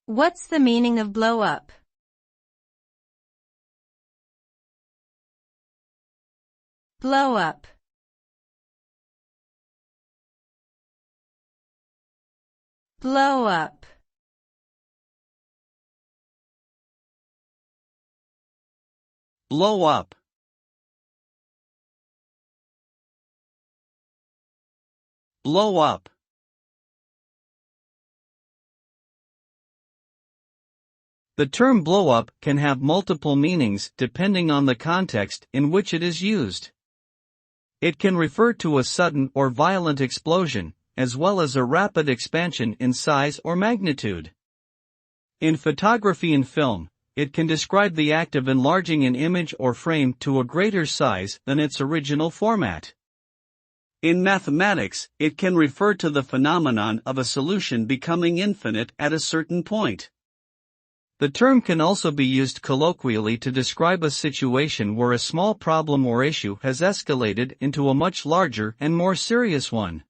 What's the meaning of blow up? Blow up. Blow up. Blow up. Blow up. The term blow up can have multiple meanings depending on the context in which it is used. It can refer to a sudden or violent explosion, as well as a rapid expansion in size or magnitude. In photography and film, it can describe the act of enlarging an image or frame to a greater size than its original format. In mathematics, it can refer to the phenomenon of a solution becoming infinite at a certain point. The term can also be used colloquially to describe a situation where a small problem or issue has escalated into a much larger and more serious one.